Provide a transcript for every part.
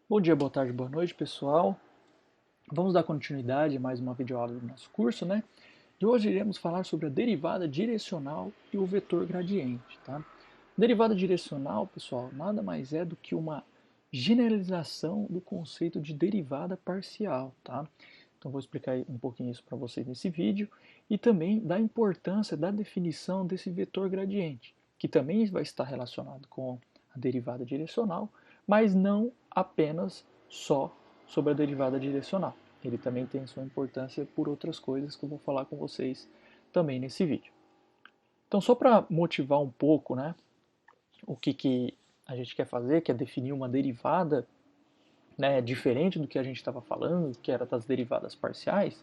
Bom dia, boa tarde, boa noite, pessoal. Vamos dar continuidade a mais uma videoaula do nosso curso, né? E hoje iremos falar sobre a derivada direcional e o vetor gradiente, tá? Derivada direcional, pessoal, nada mais é do que uma generalização do conceito de derivada parcial, tá? Então vou explicar um pouquinho isso para vocês nesse vídeo e também da importância da definição desse vetor gradiente, que também vai estar relacionado com a derivada direcional, mas não apenas só sobre a derivada direcional. Ele também tem sua importância por outras coisas que eu vou falar com vocês também nesse vídeo. Então, só para motivar um pouco, né, o que a gente quer fazer, que é definir uma derivada, né, diferente do que a gente estava falando, que era das derivadas parciais.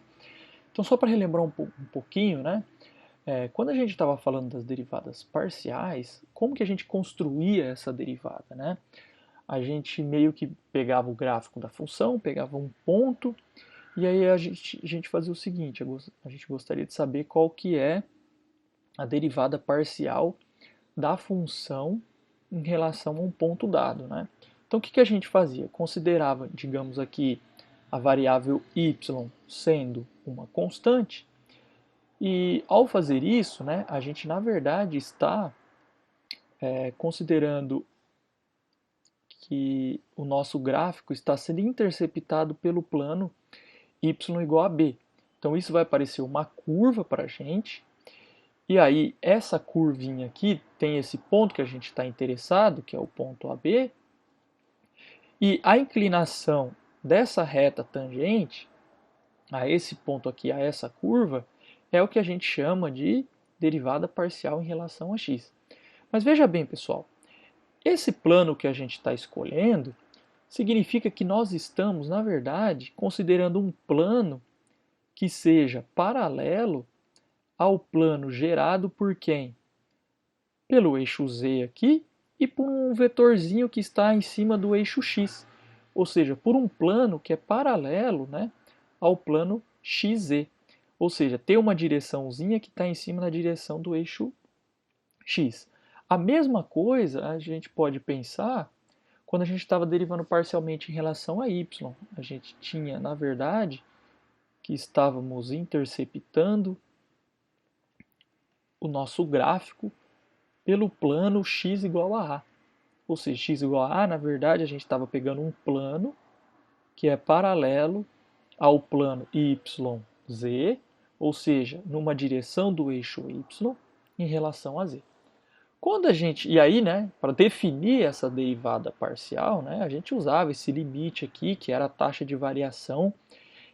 Então, só para relembrar um pouquinho, né, quando a gente estava falando das derivadas parciais, como que a gente construía essa derivada, né? A gente meio que pegava o gráfico da função, pegava um ponto, e aí a gente fazia o seguinte, a gente gostaria de saber qual que é a derivada parcial da função em relação a um ponto dado, né? Então o que a gente fazia? Considerava, digamos aqui, a variável y sendo uma constante, e ao fazer isso, né, a gente na verdade está considerando que o nosso gráfico está sendo interceptado pelo plano y igual a b. Então isso vai aparecer uma curva para a gente, e aí essa curvinha aqui tem esse ponto que a gente está interessado, que é o ponto AB, e a inclinação dessa reta tangente a esse ponto aqui, a essa curva, é o que a gente chama de derivada parcial em relação a x. Mas veja bem, pessoal, esse plano que a gente está escolhendo significa que nós estamos, na verdade, considerando um plano que seja paralelo ao plano gerado por quem? Pelo eixo z aqui e por um vetorzinho que está em cima do eixo x. Ou seja, por um plano que é paralelo, né, ao plano xz. Ou seja, tem uma direçãozinha que está em cima da direção do eixo x. A mesma coisa a gente pode pensar quando a gente estava derivando parcialmente em relação a y. A gente tinha, na verdade, que estávamos interceptando o nosso gráfico pelo plano x igual a a. Ou seja, x igual a a, na verdade, a gente estava pegando um plano que é paralelo ao plano yz, ou seja, numa direção do eixo y em relação a z. Quando a gente, e aí, né, para definir essa derivada parcial, né, a gente usava esse limite aqui, que era a taxa de variação,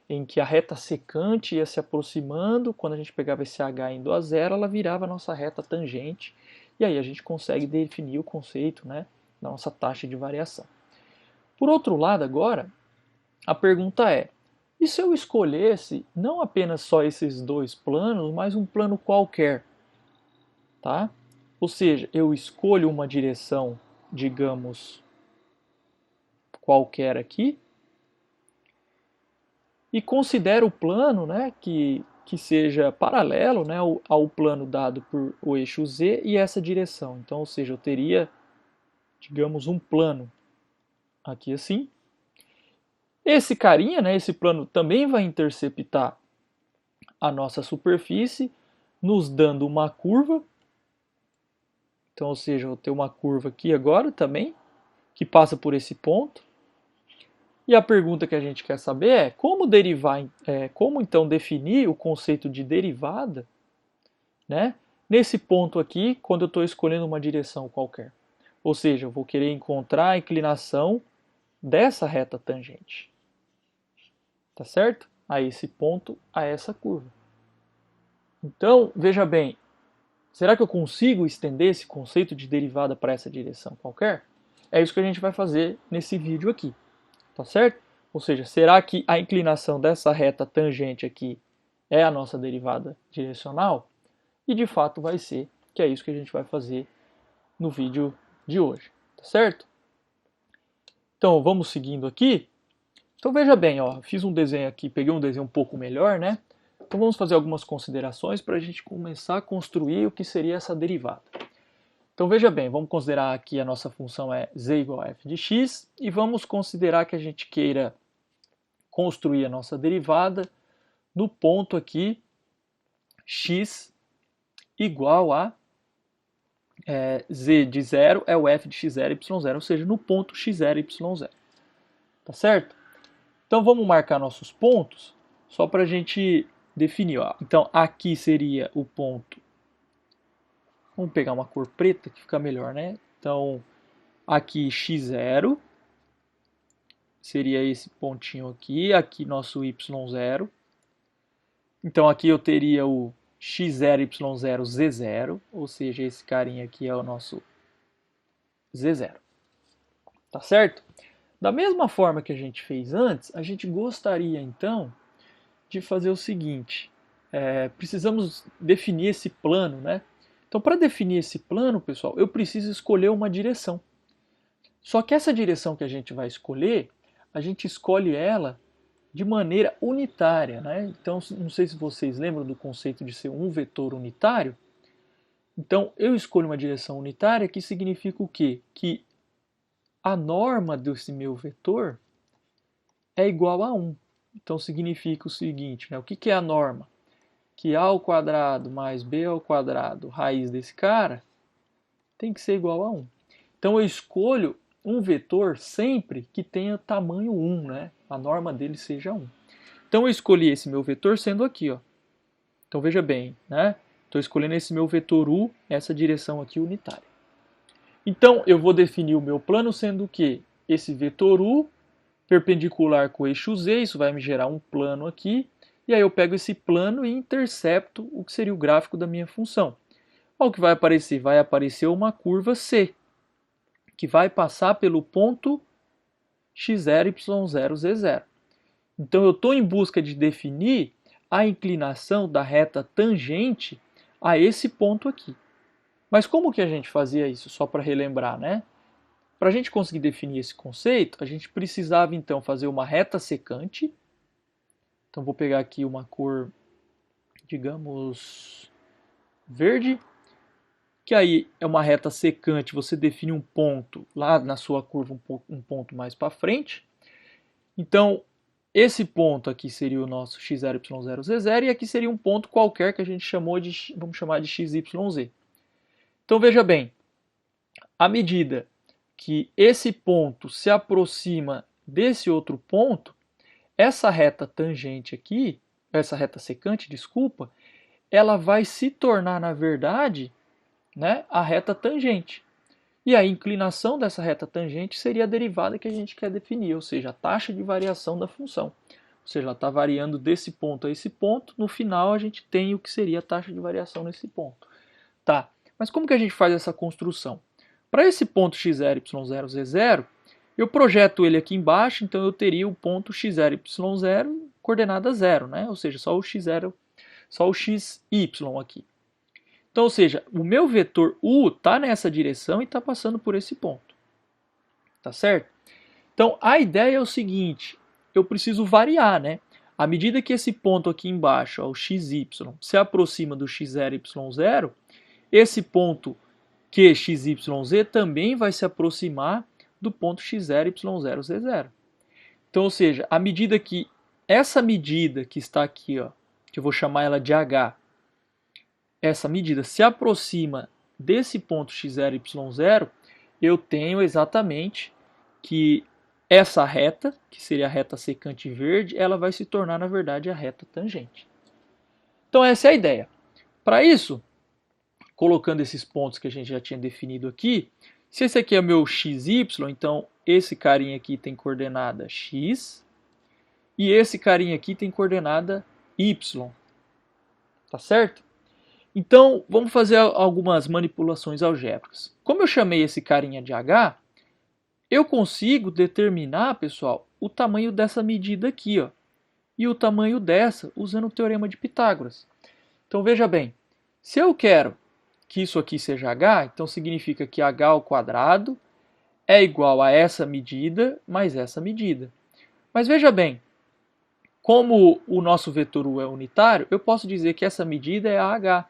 em que a reta secante ia se aproximando, quando a gente pegava esse h indo a zero, ela virava a nossa reta tangente, e aí a gente consegue definir o conceito, né, da nossa taxa de variação. Por outro lado, agora, a pergunta é, e se eu escolhesse não apenas só esses dois planos, mas um plano qualquer, tá? Ou seja, eu escolho uma direção, digamos, qualquer aqui, e considero o plano, né, que seja paralelo, né, ao plano dado por o eixo z e essa direção. Então, ou seja, eu teria, digamos, um plano aqui assim. Esse carinha, né, esse plano também vai interceptar a nossa superfície, nos dando uma curva. Então, ou seja, eu vou ter uma curva aqui agora também, que passa por esse ponto. E a pergunta que a gente quer saber é como derivar, como então definir o conceito de derivada, né, nesse ponto aqui, quando eu estou escolhendo uma direção qualquer. Ou seja, eu vou querer encontrar a inclinação dessa reta tangente. Tá certo? A esse ponto, a essa curva. Então, veja bem, será que eu consigo estender esse conceito de derivada para essa direção qualquer? É isso que a gente vai fazer nesse vídeo aqui. Tá certo? Ou seja, será que a inclinação dessa reta tangente aqui é a nossa derivada direcional? E de fato vai ser, que é isso que a gente vai fazer no vídeo de hoje, tá certo? Então vamos seguindo aqui. Então veja bem, ó, fiz um desenho aqui, peguei um desenho um pouco melhor, né? Então vamos fazer algumas considerações para a gente começar a construir o que seria essa derivada. Então veja bem, vamos considerar que a nossa função é z igual a f de x e vamos considerar que a gente queira construir a nossa derivada no ponto aqui x igual a z de 0 é o f de x0, y0, ou seja, no ponto x0, y0. Tá certo? Então vamos marcar nossos pontos só para a gente definir. Ó. Então aqui seria o ponto. Vamos pegar uma cor preta que fica melhor, né? Então aqui x0 seria esse pontinho aqui, aqui nosso y0. Então aqui eu teria o x0, y0, z0, ou seja, esse carinha aqui é o nosso z0. Tá certo? Da mesma forma que a gente fez antes, a gente gostaria então de fazer o seguinte, precisamos definir esse plano, né? Então para definir esse plano, pessoal, eu preciso escolher uma direção. Só que essa direção que a gente vai escolher, a gente escolhe ela de maneira unitária, né? Então, não sei se vocês lembram do conceito de ser um vetor unitário. Então, eu escolho uma direção unitária, que significa o quê? Que a norma desse meu vetor é igual a 1. Então, significa o seguinte, né? O que é a norma? Que a ao quadrado mais b ao quadrado, raiz desse cara, tem que ser igual a 1. Então, eu escolho um vetor sempre que tenha tamanho 1, né? A norma dele seja 1. Então eu escolhi esse meu vetor sendo aqui, ó. Então veja bem, né? Estou escolhendo esse meu vetor u, essa direção aqui unitária. Então eu vou definir o meu plano sendo o quê? Esse vetor u perpendicular com o eixo z, isso vai me gerar um plano aqui, e aí eu pego esse plano e intercepto o que seria o gráfico da minha função. Olha o que vai aparecer? Vai aparecer uma curva C, que vai passar pelo ponto x0, y0, z0. Então eu estou em busca de definir a inclinação da reta tangente a esse ponto aqui. Mas como que a gente fazia isso? Só para relembrar, né? Para a gente conseguir definir esse conceito, a gente precisava então fazer uma reta secante. Então vou pegar aqui uma cor, digamos, verde, que aí é uma reta secante, você define um ponto lá na sua curva, um ponto mais para frente. Então, esse ponto aqui seria o nosso x0, y0, z0, e aqui seria um ponto qualquer que a gente chamou de, vamos chamar de xyz. Então, veja bem, à medida que esse ponto se aproxima desse outro ponto, essa reta tangente aqui, essa reta secante, desculpa, ela vai se tornar, na verdade, né, a reta tangente. E a inclinação dessa reta tangente seria a derivada que a gente quer definir, ou seja, a taxa de variação da função. Ou seja, ela está variando desse ponto a esse ponto, no final a gente tem o que seria a taxa de variação nesse ponto. Tá, mas como que a gente faz essa construção? Para esse ponto x0, y0, z0, eu projeto ele aqui embaixo, então eu teria o ponto x0, y0, coordenada 0, né? Ou seja, só o x0, só o xy aqui. Então, ou seja, o meu vetor u está nessa direção e está passando por esse ponto. Tá certo? Então, a ideia é o seguinte, eu preciso variar, né? À medida que esse ponto aqui embaixo, ó, o xy, se aproxima do x0, y0, esse ponto QXYZ também vai se aproximar do ponto x0, y0, z0. Então, ou seja, à medida que essa medida que está aqui, ó, que eu vou chamar ela de H, essa medida se aproxima desse ponto x0, y0, eu tenho exatamente que essa reta, que seria a reta secante verde, ela vai se tornar, na verdade, a reta tangente. Então essa é a ideia. Para isso, colocando esses pontos que a gente já tinha definido aqui, se esse aqui é meu xy, então esse carinha aqui tem coordenada x, e esse carinha aqui tem coordenada y. Tá certo? Então, vamos fazer algumas manipulações algébricas. Como eu chamei esse carinha de h, eu consigo determinar, pessoal, o tamanho dessa medida aqui, ó, e o tamanho dessa usando o teorema de Pitágoras. Então, veja bem, se eu quero que isso aqui seja h, então significa que h ao quadrado é igual a essa medida mais essa medida. Mas veja bem, como o nosso vetor u é unitário, eu posso dizer que essa medida é a h.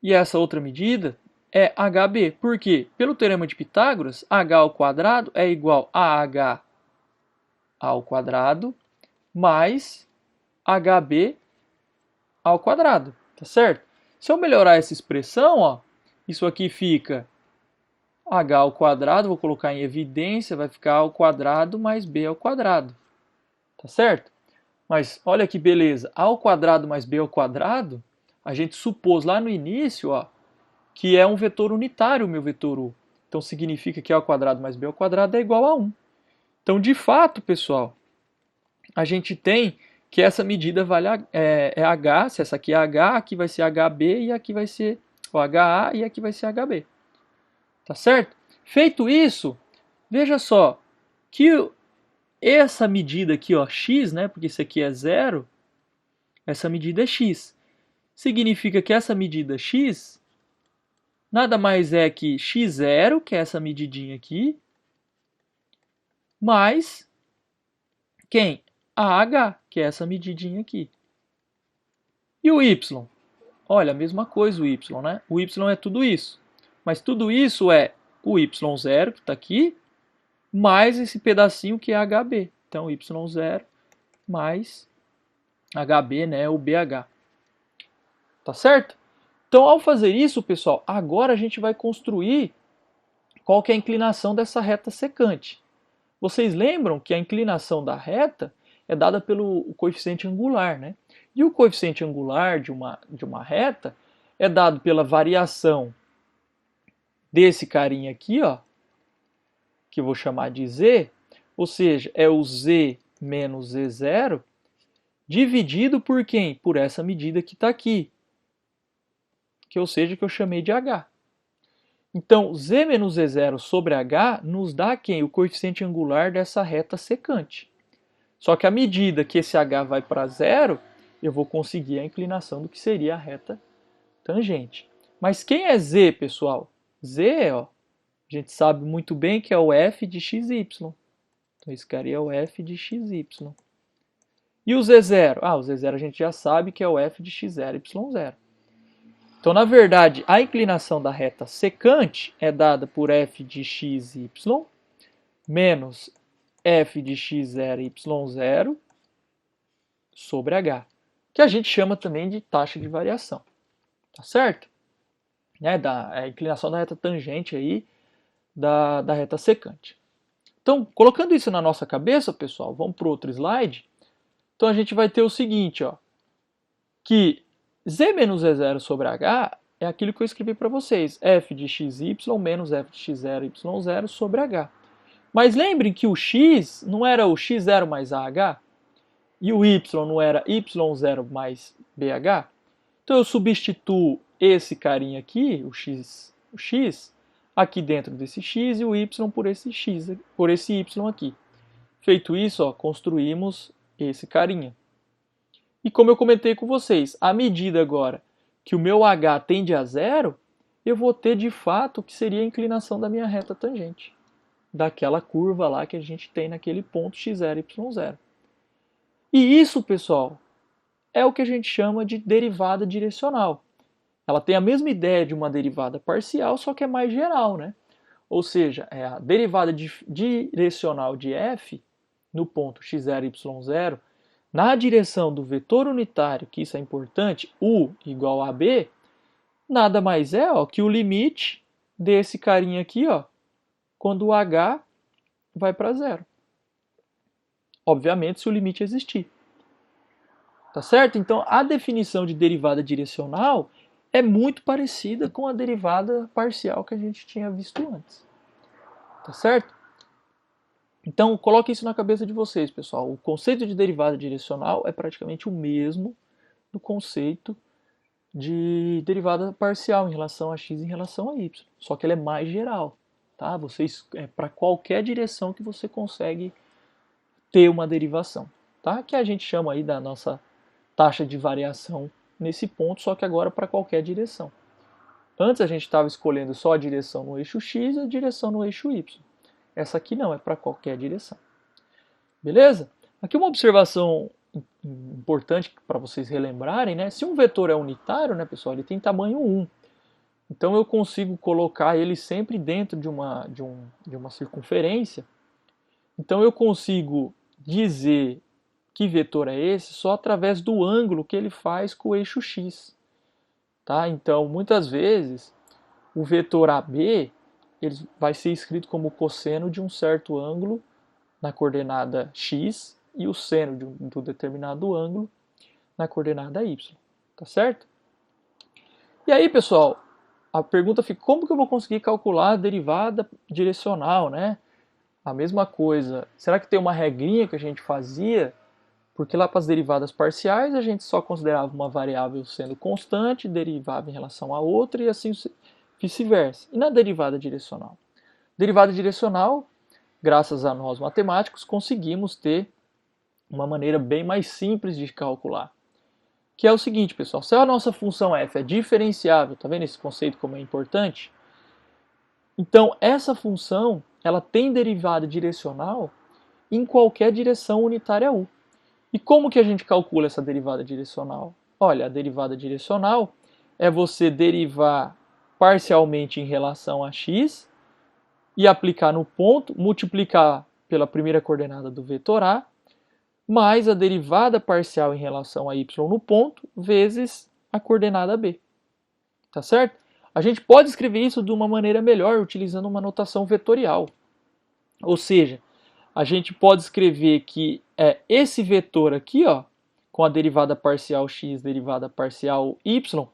E essa outra medida é HB. Por quê? Pelo teorema de Pitágoras, H ao quadrado é igual a H ao quadrado mais HB ao quadrado, tá certo? Se eu melhorar essa expressão, ó, isso aqui fica H ao quadrado, vou colocar em evidência, vai ficar A ao quadrado mais B ao quadrado, tá certo? Mas olha que beleza, A ao quadrado mais B ao quadrado, a gente supôs lá no início, ó, que é um vetor unitário o meu vetor U. Então significa que A ao quadrado mais B ao quadrado é igual a 1. Então, de fato, pessoal, a gente tem que essa medida vale é H, se essa aqui é H, aqui vai ser HB e aqui vai ser o HA e aqui vai ser HB. Tá certo? Feito isso, veja só que essa medida aqui, ó, x, né, porque isso aqui é 0, essa medida é x. Significa que essa medida x nada mais é que x0, que é essa medidinha aqui, mais quem? A h, que é essa medidinha aqui. E o y? Olha, a mesma coisa o y, né? O y é tudo isso. Mas tudo isso é o y0, que está aqui, mais esse pedacinho que é hb. Então, y0 mais hb, né, o bh. Tá certo? Então, ao fazer isso, pessoal, agora a gente vai construir qual que é a inclinação dessa reta secante. Vocês lembram que a inclinação da reta é dada pelo coeficiente angular, né? E o coeficiente angular de uma reta é dado pela variação desse carinha aqui, ó, que eu vou chamar de z, ou seja, é o z menos z0, dividido por quem? Por essa medida que está aqui, que ou seja, que eu chamei de h. Então, z menos z0 sobre h nos dá quem? O coeficiente angular dessa reta secante. Só que à medida que esse h vai para zero, eu vou conseguir a inclinação do que seria a reta tangente. Mas quem é z, pessoal? Z, ó, a gente sabe muito bem que é o f de xy. Então, esse cara é o f de xy. E o z0? Ah, o z0 a gente já sabe que é o f de x0, y0. Então, na verdade, a inclinação da reta secante é dada por f de xy menos f de x0, y0 sobre h, que a gente chama também de taxa de variação. Tá certo? A inclinação da reta tangente aí da reta secante. Então, colocando isso na nossa cabeça, pessoal, vamos para o outro slide. Então, a gente vai ter o seguinte, ó, que z menos z0 sobre h é aquilo que eu escrevi para vocês, f de xy menos f de x0, y0 sobre h. Mas lembrem que o x não era o x0 mais AH e o y não era y0 mais BH. Então eu substituo esse carinha aqui, o x aqui dentro desse x e o y por esse x, por esse y aqui. Feito isso, ó, construímos esse carinha. E como eu comentei com vocês, à medida agora que o meu h tende a zero, eu vou ter de fato o que seria a inclinação da minha reta tangente, daquela curva lá que a gente tem naquele ponto x0, y0. E isso, pessoal, é o que a gente chama de derivada direcional. Ela tem a mesma ideia de uma derivada parcial, só que é mais geral, né? Ou seja, é a derivada direcional de f no ponto x0, y0 na direção do vetor unitário, que isso é importante, u igual a b, nada mais é, ó, que o limite desse carinha aqui, ó, quando o h vai para zero. Obviamente, se o limite existir. Tá certo? Então, a definição de derivada direcional é muito parecida com a derivada parcial que a gente tinha visto antes. Tá certo? Então, coloque isso na cabeça de vocês, pessoal. O conceito de derivada direcional é praticamente o mesmo do conceito de derivada parcial em relação a x em relação a y. Só que ele é mais geral. Tá? Para qualquer direção que você consegue ter uma derivação, tá? Que a gente chama aí da nossa taxa de variação nesse ponto, só que agora para qualquer direção. Antes a gente estava escolhendo só a direção no eixo x e a direção no eixo y. Essa aqui não, é para qualquer direção. Beleza? Aqui uma observação importante para vocês relembrarem, né? Se um vetor é unitário, né, pessoal, ele tem tamanho 1. Então eu consigo colocar ele sempre dentro de uma circunferência. Então eu consigo dizer que vetor é esse só através do ângulo que ele faz com o eixo x. Tá? Então, muitas vezes, o vetor AB ele vai ser escrito como cosseno de um certo ângulo na coordenada x e o seno de um determinado ângulo na coordenada y. Tá certo? E aí, pessoal, a pergunta fica, como que eu vou conseguir calcular a derivada direcional, né? A mesma coisa, será que tem uma regrinha que a gente fazia? Porque lá para as derivadas parciais a gente só considerava uma variável sendo constante, derivava em relação a outra e assim vice-versa. E na derivada direcional? Derivada direcional, graças a nós matemáticos, conseguimos ter uma maneira bem mais simples de calcular. Que é o seguinte, pessoal, se a nossa função f é diferenciável, tá vendo esse conceito como é importante? Então, essa função, ela tem derivada direcional em qualquer direção unitária u. E como que a gente calcula essa derivada direcional? Olha, a derivada direcional é você derivar parcialmente em relação a x e aplicar no ponto, multiplicar pela primeira coordenada do vetor A, mais a derivada parcial em relação a y no ponto, vezes a coordenada B. Tá certo? A gente pode escrever isso de uma maneira melhor, utilizando uma notação vetorial. Ou seja, a gente pode escrever que é esse vetor aqui, ó, com a derivada parcial x, derivada parcial y,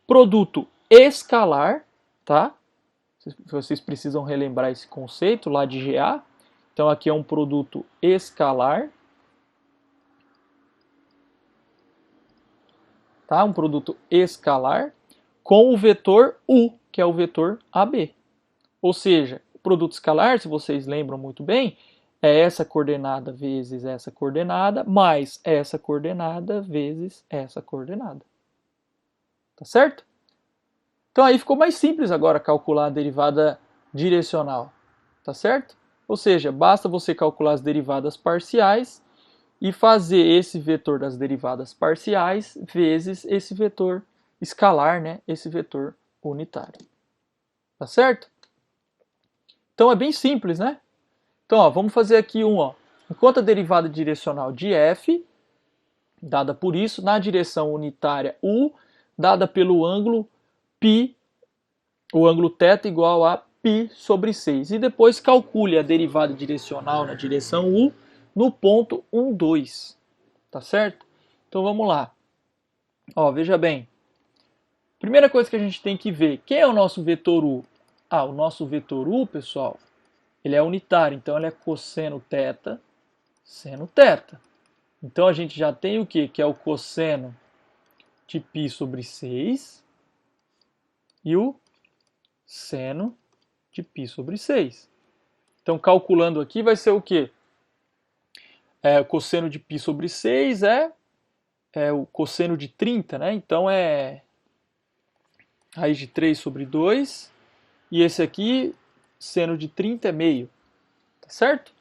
produto escalar, tá? Vocês precisam relembrar esse conceito lá de GA. Então aqui é um produto escalar, tá? Um produto escalar com o vetor u, que é o vetor AB. Ou seja, o produto escalar, se vocês lembram muito bem, é essa coordenada vezes essa coordenada, mais essa coordenada vezes essa coordenada. Tá certo? Então aí ficou mais simples agora calcular a derivada direcional. Tá certo? Ou seja, basta você calcular as derivadas parciais e fazer esse vetor das derivadas parciais vezes esse vetor escalar, né? Esse vetor unitário. Tá certo? Então é bem simples, né? Então, ó, vamos fazer aqui um, ó. Enquanto a derivada direcional de f, dada por isso, na direção unitária u, dada pelo ângulo π, o ângulo θ igual a π sobre 6. E depois calcule a derivada direcional na direção u no ponto 1, 2. Tá certo? Então vamos lá. Ó, veja bem. Primeira coisa que a gente tem que ver, quem é o nosso vetor u? Ah, o nosso vetor u, pessoal, ele é unitário, então ele é cosseno θ, seno θ. Então a gente já tem o quê? Que é o cosseno de π sobre 6 e o seno de π sobre 6. Então calculando aqui vai ser o quê? O cosseno de π sobre 6 é o cosseno de 30, né? Então é raiz de 3 sobre 2. E esse aqui, seno de 30 é meio. Tá certo?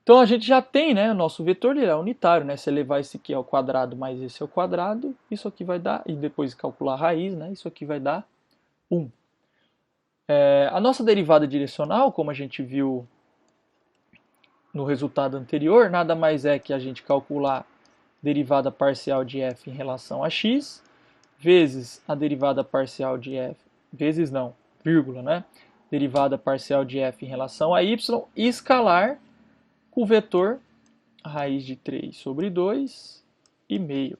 Então a gente já tem, né, o nosso vetor, ele é unitário, né? Se elevar esse aqui ao quadrado mais esse ao quadrado, isso aqui vai dar, e depois calcular a raiz, né? Isso aqui vai dar 1. A nossa derivada direcional, como a gente viu no resultado anterior, nada mais é que a gente calcular derivada parcial de f em relação a x, vezes a derivada parcial de f, vezes não, vírgula, né? Derivada parcial de f em relação a y, e escalar com o vetor raiz de 3 sobre 2 e meio.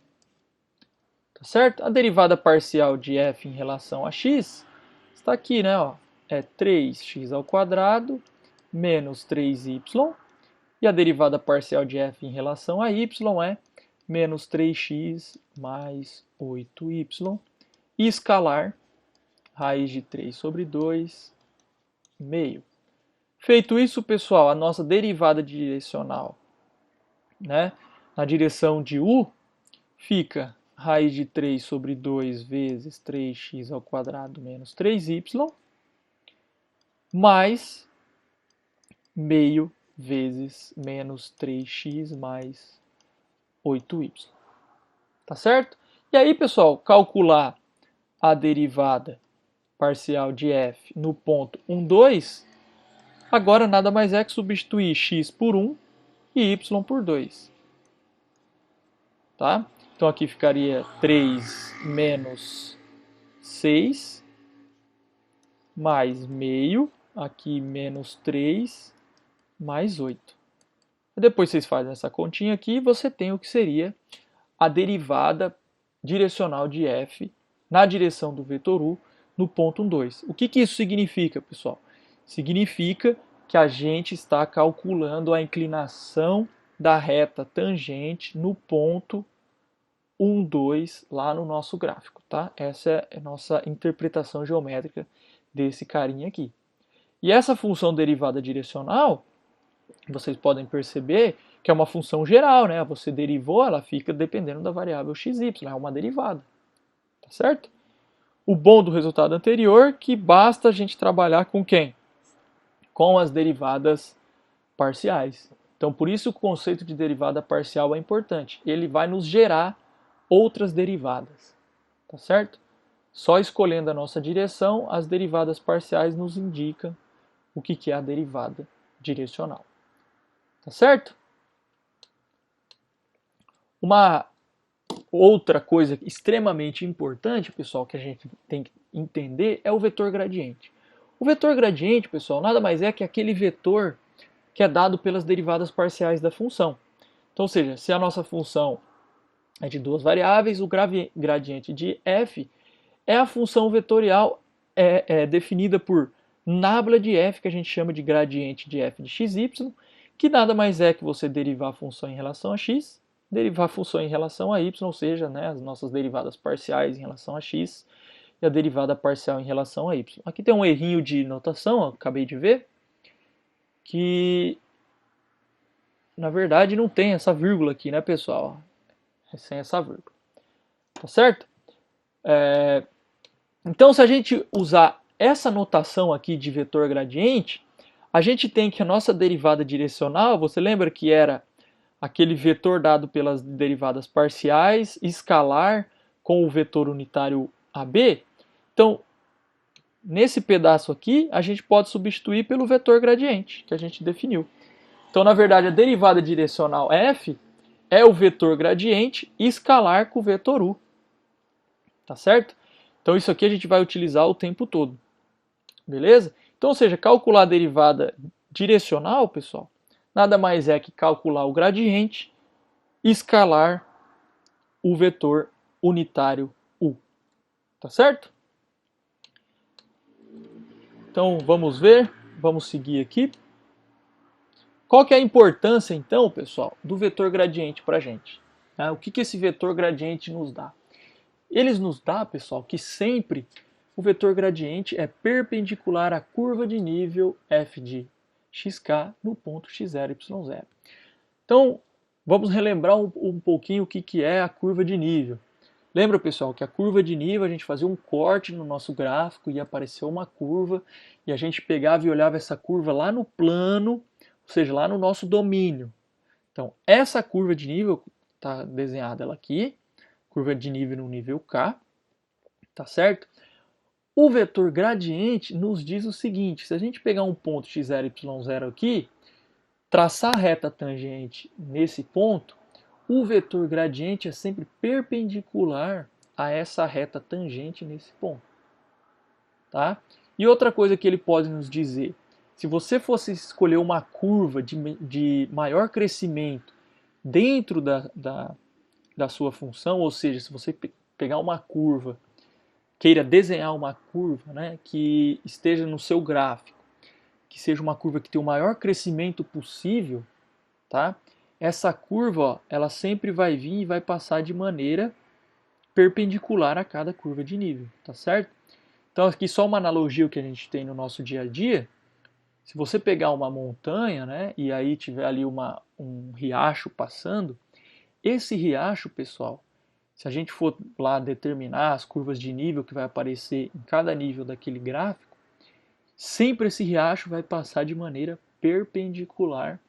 Tá certo? A derivada parcial de f em relação a x está aqui, né? Ó, é 3x ao quadrado menos 3y. E a derivada parcial de f em relação a y é menos 3x mais 8y. E escalar raiz de 3 sobre 2 meio. Feito isso, pessoal, a nossa derivada direcional, né, na direção de u, fica raiz de 3 sobre 2 vezes 3x ao quadrado menos 3y, mais meio vezes menos 3x mais 8y. Tá certo? E aí, pessoal, calcular a derivada parcial de f no ponto 1, 2, agora nada mais é que substituir x por 1 e y por 2. Tá? Então aqui ficaria 3 menos 6 mais meio, aqui menos 3 mais 8. Depois vocês fazem essa continha aqui e você tem o que seria a derivada direcional de f na direção do vetor u no ponto 1, 2. O que isso significa, pessoal? Significa que a gente está calculando a inclinação da reta tangente no ponto 1, 2 lá no nosso gráfico, tá? Essa é a nossa interpretação geométrica desse carinha aqui. E essa função derivada direcional, vocês podem perceber que é uma função geral, né? Você derivou, ela fica dependendo da variável x, y, é uma derivada, tá certo? O bom do resultado anterior é que basta a gente trabalhar com quem? Com as derivadas parciais. Então, por isso o conceito de derivada parcial é importante. Ele vai nos gerar outras derivadas, tá certo? Só escolhendo a nossa direção, as derivadas parciais nos indicam o que é a derivada direcional. Tá certo? Uma outra coisa extremamente importante, pessoal, que a gente tem que entender é o vetor gradiente. O vetor gradiente, pessoal, nada mais é que aquele vetor que é dado pelas derivadas parciais da função. Então, ou seja, se a nossa função é de duas variáveis, o gradiente de f é a função vetorial definida por nábula de f, que a gente chama de gradiente de f de xy, que nada mais é que você derivar a função em relação a x, derivar a função em relação a y, ou seja, né, as nossas derivadas parciais em relação a x e a derivada parcial em relação a y. Aqui tem um errinho de notação, eu acabei de ver, que na verdade não tem essa vírgula aqui, né, pessoal? É sem essa vírgula. Tá certo? Então, se a gente usar essa notação aqui de vetor gradiente, a gente tem que a nossa derivada direcional, você lembra que era aquele vetor dado pelas derivadas parciais, escalar com o vetor unitário AB? Então, nesse pedaço aqui, a gente pode substituir pelo vetor gradiente, que a gente definiu. Então, na verdade, a derivada direcional f é o vetor gradiente escalar com o vetor u. Tá certo? Então, isso aqui a gente vai utilizar o tempo todo. Beleza? Então, ou seja, calcular a derivada direcional, pessoal, nada mais é que calcular o gradiente e escalar o vetor unitário u. Tá certo? Então, vamos ver, vamos seguir aqui. Qual que é a importância, então, pessoal, do vetor gradiente para a gente? O que esse vetor gradiente nos dá? Ele nos dá, pessoal, que sempre o vetor gradiente é perpendicular à curva de nível f de xk no ponto x0, y0. Então, vamos relembrar um pouquinho o que é a curva de nível. Lembra, pessoal, que a curva de nível a gente fazia um corte no nosso gráfico e apareceu uma curva e a gente pegava e olhava essa curva lá no plano, ou seja, lá no nosso domínio. Então, essa curva de nível está desenhada ela aqui, curva de nível no nível K, tá certo? O vetor gradiente nos diz o seguinte: se a gente pegar um ponto x0, y0 aqui, traçar a reta tangente nesse ponto, o vetor gradiente é sempre perpendicular a essa reta tangente nesse ponto. Tá? E outra coisa que ele pode nos dizer: se você fosse escolher uma curva de maior crescimento dentro da sua função, ou seja, se você pegar uma curva, queira desenhar uma curva, né, que esteja no seu gráfico, que seja uma curva que tenha o maior crescimento possível, tá? Essa curva, ó, ela sempre vai vir e vai passar de maneira perpendicular a cada curva de nível, tá certo? Então aqui só uma analogia que a gente tem no nosso dia a dia. Se você pegar uma montanha, né, e aí tiver ali um riacho passando, esse riacho, pessoal, se a gente for lá determinar as curvas de nível que vai aparecer em cada nível daquele gráfico, sempre esse riacho vai passar de maneira perpendicular,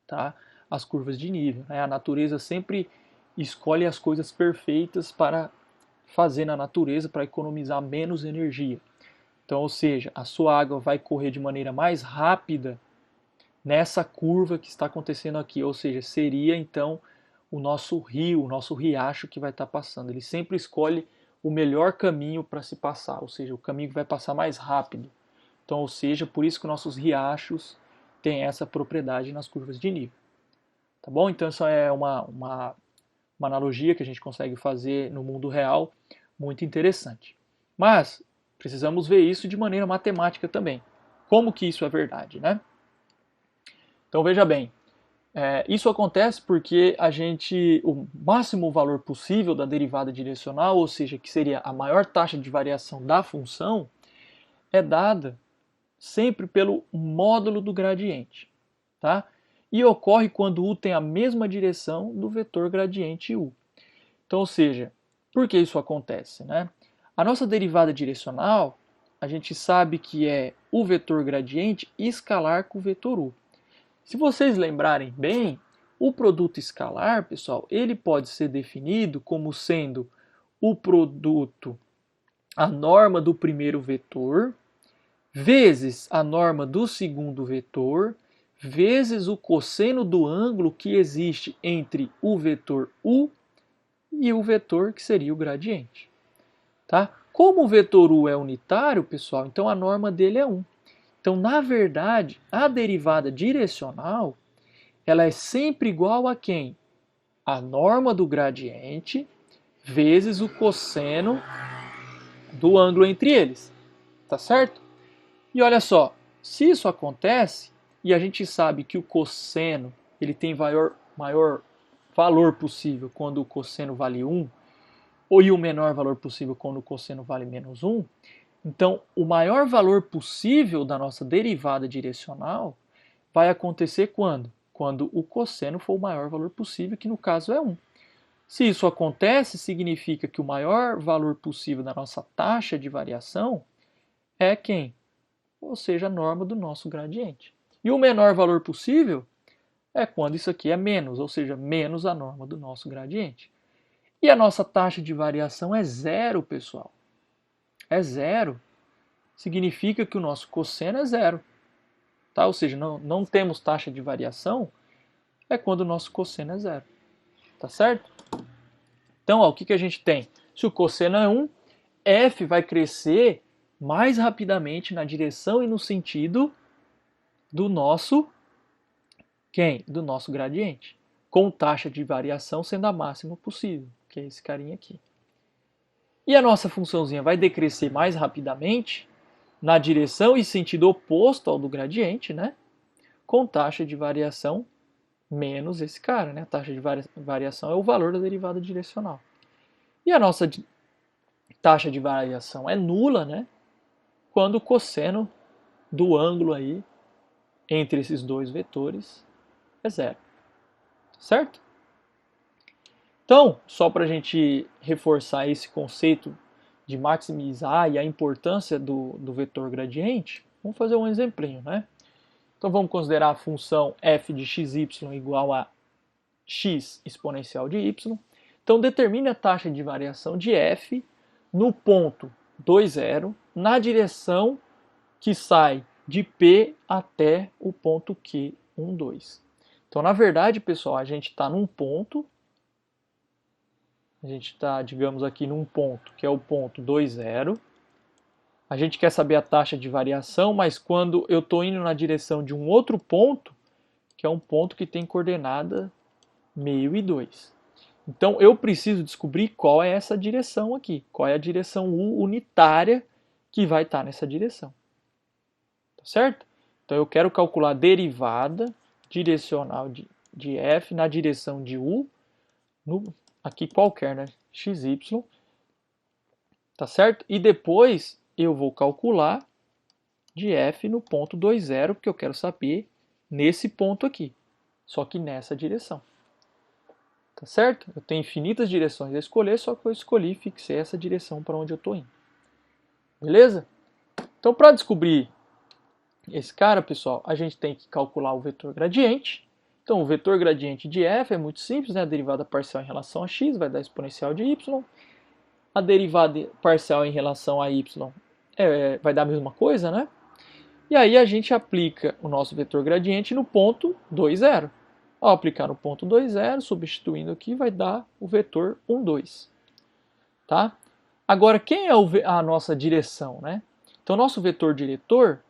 tá, às curvas de nível. Né? A natureza sempre escolhe as coisas perfeitas para fazer na natureza para economizar menos energia. Então, ou seja, a sua água vai correr de maneira mais rápida nessa curva que está acontecendo aqui, ou seja, seria então o nosso rio, o nosso riacho que vai estar passando. Ele sempre escolhe o melhor caminho para se passar, ou seja, o caminho que vai passar mais rápido. Então, ou seja, por isso que nossos riachos têm essa propriedade nas curvas de nível. Tá bom? Então, isso é uma analogia que a gente consegue fazer no mundo real, muito interessante. Mas precisamos ver isso de maneira matemática também. Como que isso é verdade, né? Então veja bem, isso acontece porque o máximo valor possível da derivada direcional, ou seja, que seria a maior taxa de variação da função, é dada sempre pelo módulo do gradiente, tá? E ocorre quando u tem a mesma direção do vetor gradiente u. Então, ou seja, por que isso acontece, né? A nossa derivada direcional, a gente sabe que é o vetor gradiente escalar com o vetor u. Se vocês lembrarem bem, o produto escalar, pessoal, ele pode ser definido como sendo o produto, a norma do primeiro vetor, vezes a norma do segundo vetor, vezes o cosseno do ângulo que existe entre o vetor u e o vetor que seria o gradiente. Tá? Como o vetor u é unitário, pessoal, então a norma dele é 1. Então, na verdade, a derivada direcional, ela é sempre igual a quem? A norma do gradiente vezes o cosseno do ângulo entre eles. Tá certo? E olha só, se isso acontece, e a gente sabe que o cosseno ele tem maior valor possível quando o cosseno vale 1, e o menor valor possível quando o cosseno vale menos 1, então o maior valor possível da nossa derivada direcional vai acontecer quando? Quando o cosseno for o maior valor possível, que no caso é 1. Se isso acontece, significa que o maior valor possível da nossa taxa de variação é quem? Ou seja, a norma do nosso gradiente. E o menor valor possível é quando isso aqui é menos, ou seja, menos a norma do nosso gradiente. E a nossa taxa de variação é zero, pessoal. É zero. Significa que o nosso cosseno é zero. Tá? Ou seja, não temos taxa de variação, é quando o nosso cosseno é zero. Tá certo? Então, ó, o que a gente tem? Se o cosseno é 1, f vai crescer mais rapidamente na direção e no sentido do nosso do nosso gradiente, com taxa de variação sendo a máxima possível, que é esse carinha aqui. E a nossa funçãozinha vai decrescer mais rapidamente na direção e sentido oposto ao do gradiente, né? Com taxa de variação menos esse cara, né? A taxa de variação é o valor da derivada direcional. E a nossa taxa de variação é nula, né? Quando o cosseno do ângulo aí entre esses dois vetores é zero. Certo? Então, só para a gente reforçar esse conceito de maximizar e a importância do vetor gradiente, vamos fazer um exemplinho, né? Então vamos considerar a função f de xy igual a x exponencial de y. Então determine a taxa de variação de f no ponto 2, 0, na direção que sai de P até o ponto Q, 1, 2. Então, na verdade, pessoal, a gente está num ponto, a gente está, digamos aqui, num ponto, que é o ponto 2, 0. A gente quer saber a taxa de variação, mas quando eu estou indo na direção de um outro ponto, que é um ponto que tem coordenada meio e 2. Então, eu preciso descobrir qual é essa direção aqui, qual é a direção U unitária que vai estar nessa direção. Tá certo? Então, eu quero calcular a derivada direcional de f na direção de u, aqui qualquer, né? xy, tá certo? E depois eu vou calcular de f no ponto 2, 0, porque eu quero saber nesse ponto aqui, só que nessa direção. Tá certo? Eu tenho infinitas direções a escolher, só que eu escolhi e fixei essa direção para onde eu estou indo. Beleza? Então, para descobrir esse cara, pessoal, a gente tem que calcular o vetor gradiente. Então, o vetor gradiente de f é muito simples, né? A derivada parcial em relação a x vai dar exponencial de y. a derivada parcial em relação a y vai dar a mesma coisa, né? E aí a gente aplica o nosso vetor gradiente no ponto 2, 0. Ao aplicar no ponto 2, 0, substituindo aqui, vai dar o vetor 1, 2. Tá? Agora, quem é a nossa direção, né? Então, nosso vetor diretor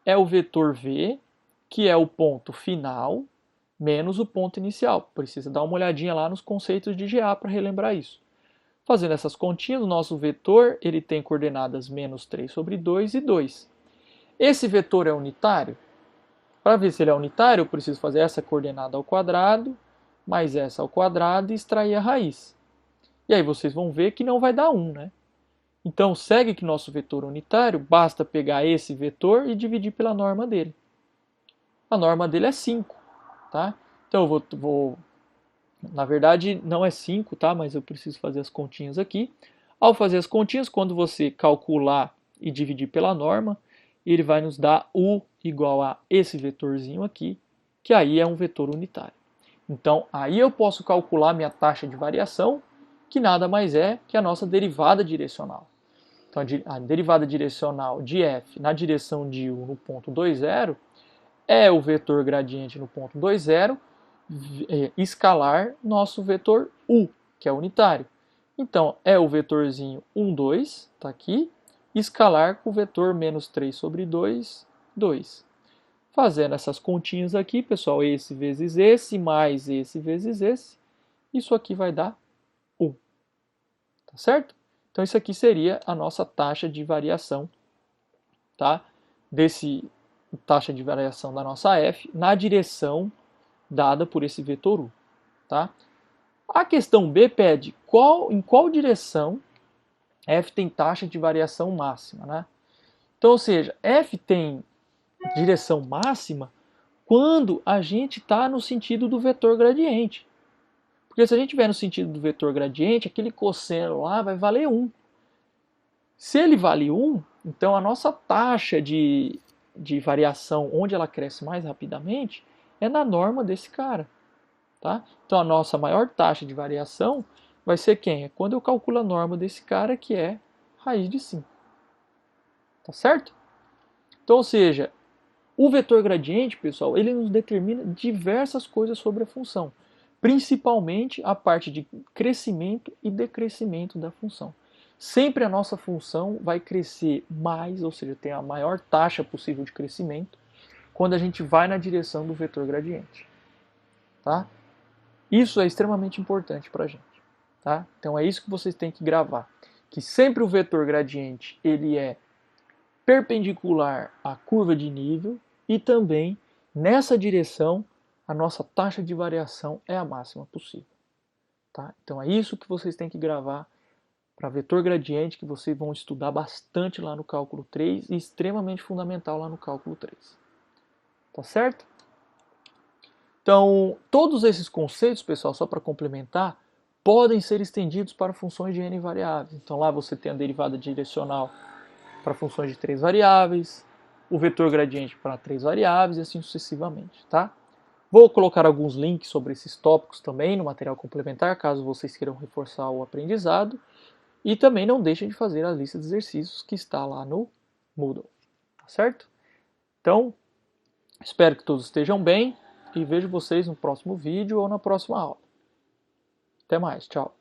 é o vetor v, que é o ponto final, menos o ponto inicial. Precisa dar uma olhadinha lá nos conceitos de GA para relembrar isso. Fazendo essas continhas, o nosso vetor ele tem coordenadas menos 3 sobre 2 e 2. Esse vetor é unitário? Para ver se ele é unitário, eu preciso fazer essa coordenada ao quadrado, mais essa ao quadrado e extrair a raiz. E aí vocês vão ver que não vai dar 1, né? Então, segue que nosso vetor unitário, basta pegar esse vetor e dividir pela norma dele. A norma dele é 5, tá? Então, eu vou na verdade, não é 5, tá? Mas eu preciso fazer as continhas aqui. Ao fazer as continhas, quando você calcular e dividir pela norma, ele vai nos dar U igual a esse vetorzinho aqui, que aí é um vetor unitário. Então, aí eu posso calcular minha taxa de variação, que nada mais é que a nossa derivada direcional. Então, a derivada direcional de f na direção de u no ponto 2, 0 é o vetor gradiente no ponto 2, 0 escalar nosso vetor u, que é unitário. Então, é o vetorzinho 1, 2, está aqui, escalar com o vetor menos 3 sobre 2, 2. Fazendo essas continhas aqui, pessoal, esse vezes esse, mais esse vezes esse, isso aqui vai dar 1. Tá certo? Então, isso aqui seria a nossa taxa de variação, tá? Taxa de variação da nossa f na direção dada por esse vetor u, tá? A questão B pede em qual direção f tem taxa de variação máxima, né? Então, ou seja, f tem direção máxima quando a gente está no sentido do vetor gradiente. Porque se a gente estiver no sentido do vetor gradiente, aquele cosseno lá vai valer 1. Se ele vale 1, então a nossa taxa de variação, onde ela cresce mais rapidamente, é na norma desse cara. Tá? Então a nossa maior taxa de variação vai ser quem? É quando eu calculo a norma desse cara, que é raiz de 5. Tá certo? Então, ou seja, o vetor gradiente, pessoal, ele nos determina diversas coisas sobre a função. Principalmente a parte de crescimento e decrescimento da função. Sempre a nossa função vai crescer mais, ou seja, tem a maior taxa possível de crescimento, quando a gente vai na direção do vetor gradiente. Tá? Isso é extremamente importante para a gente. Tá? Então é isso que vocês têm que gravar. Que sempre o vetor gradiente ele é perpendicular à curva de nível e também nessa direção a nossa taxa de variação é a máxima possível. Tá? Então é isso que vocês têm que gravar para vetor gradiente, que vocês vão estudar bastante lá no cálculo 3 e extremamente fundamental lá no cálculo 3. Tá certo? Então, todos esses conceitos, pessoal, só para complementar, podem ser estendidos para funções de n variáveis. Então lá você tem a derivada direcional para funções de 3 variáveis, o vetor gradiente para 3 variáveis e assim sucessivamente, tá? Vou colocar alguns links sobre esses tópicos também no material complementar, caso vocês queiram reforçar o aprendizado. E também não deixem de fazer a lista de exercícios que está lá no Moodle, tá certo? Então, espero que todos estejam bem e vejo vocês no próximo vídeo ou na próxima aula. Até mais, tchau!